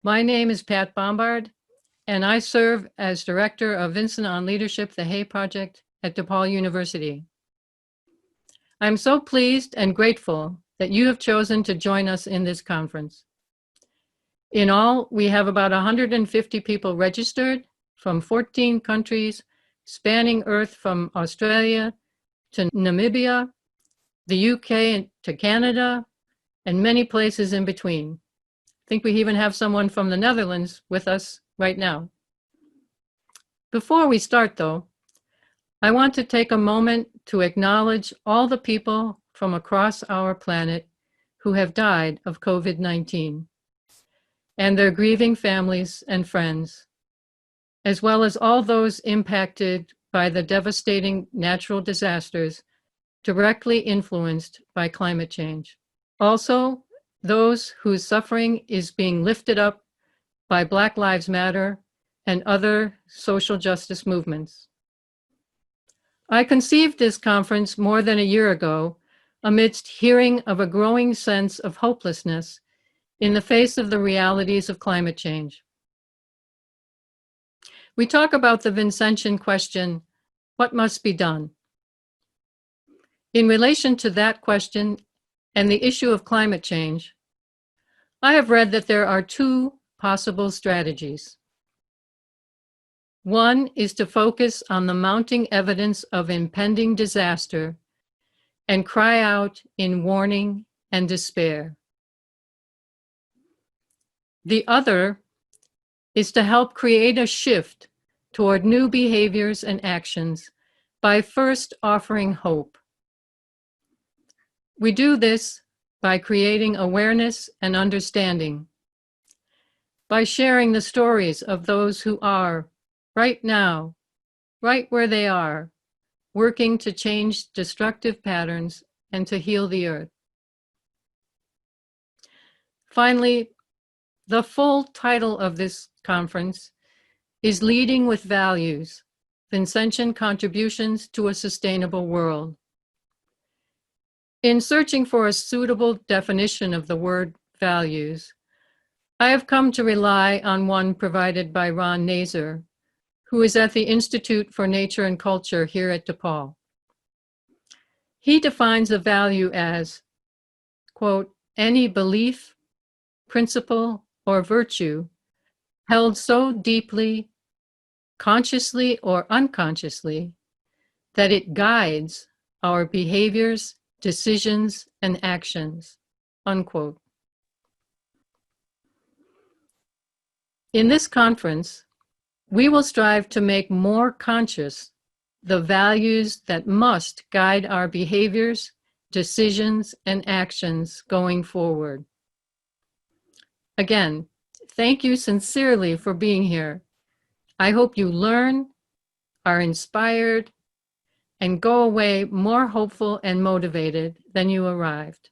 My name is Pat Bombard, and I serve as Director of Vincent on Leadership, the Hay Project at DePaul University. I'm so pleased and grateful that you have chosen to join us in this conference. In all, we have about 150 people registered from 14 countries, spanning Earth from Australia to Namibia, the UK to Canada, and many places in between. I think we even have someone from the Netherlands with us right now. Before we start, though, I want to take a moment to acknowledge all the people from across our planet who have died of COVID-19 and their grieving families and friends, as well as all those impacted by the devastating natural disasters directly influenced by climate change. Also, those whose suffering is being lifted up by Black Lives Matter and other social justice movements. I conceived this conference more than a year ago amidst hearing of a growing sense of hopelessness in the face of the realities of climate change. We talk about the Vincentian question, what must be done? In relation to that question and the issue of climate change, I have read that there are two possible strategies. One is to focus on the mounting evidence of impending disaster and cry out in warning and despair. The other is to help create a shift toward new behaviors and actions by first offering hope. We do this by creating awareness and understanding, by sharing the stories of those who are, right now, right where they are, working to change destructive patterns and to heal the earth. Finally, the full title of this conference is Leading with Values, Vincentian Contributions to a Sustainable World. In searching for a suitable definition of the word values, I have come to rely on one provided by Ron Nazer, who is at the Institute for Nature and Culture here at DePaul. He defines a value as, quote, any belief, principle, or virtue held so deeply, consciously or unconsciously, that it guides our behaviors, decisions, and actions, unquote. In this conference, we will strive to make more conscious the values that must guide our behaviors, decisions, and actions going forward. Again, thank you sincerely for being here. I hope you learn, are inspired, and go away more hopeful and motivated than you arrived.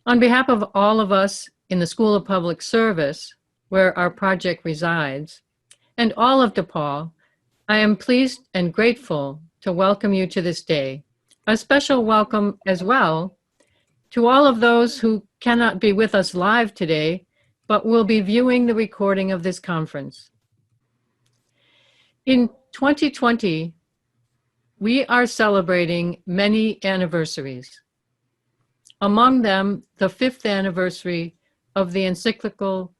On behalf of all of us in the School of Public Service, where our project resides, and all of DePaul, I am pleased and grateful to welcome you to this day. A special welcome as well to all of those who cannot be with us live today, but will be viewing the recording of this conference. In 2020, we are celebrating many anniversaries. Among them, the 5th anniversary of the encyclical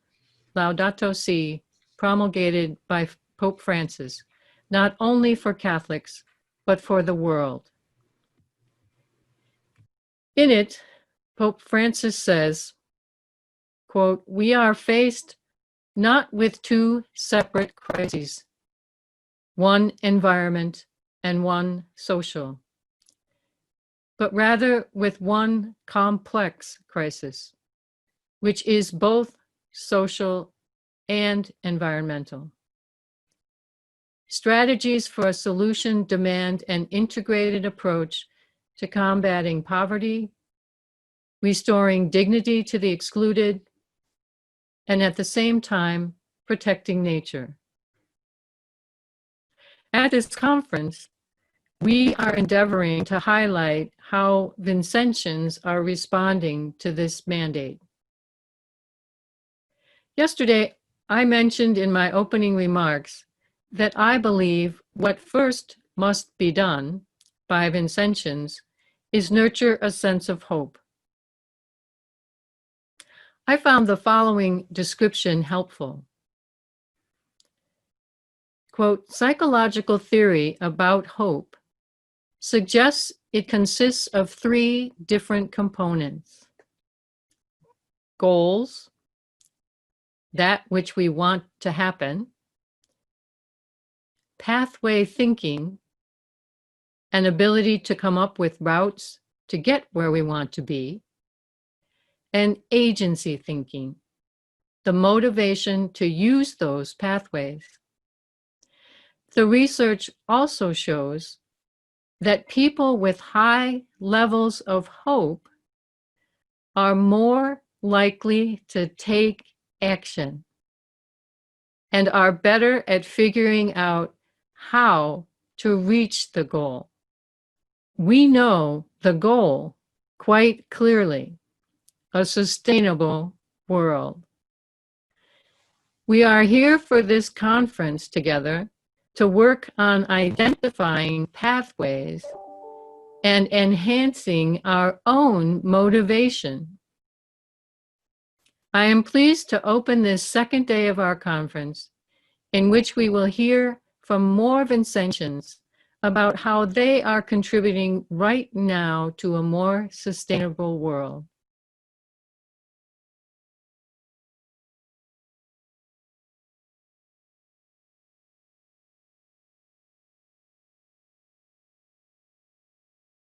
Laudato Si, promulgated by Pope Francis, not only for Catholics, but for the world. In it, Pope Francis says, quote, we are faced not with two separate crises, one environment and one social, but rather with one complex crisis, which is both social and environmental. Strategies for a solution demand an integrated approach to combating poverty, restoring dignity to the excluded, and at the same time, protecting nature. At this conference, we are endeavoring to highlight how Vincentians are responding to this mandate. Yesterday, I mentioned in my opening remarks that I believe what first must be done by Vincentians is nurture a sense of hope. I found the following description helpful. Quote, psychological theory about hope suggests it consists of 3 different components: goals, that which we want to happen, pathway thinking, an ability to come up with routes to get where we want to be, and agency thinking, the motivation to use those pathways. The research also shows that people with high levels of hope are more likely to take action and are better at figuring out how to reach the goal. We know the goal quite clearly: a sustainable world. We are here for this conference together to work on identifying pathways and enhancing our own motivation. I am pleased to open this second day of our conference, in which we will hear from more Vincentians about how they are contributing right now to a more sustainable world.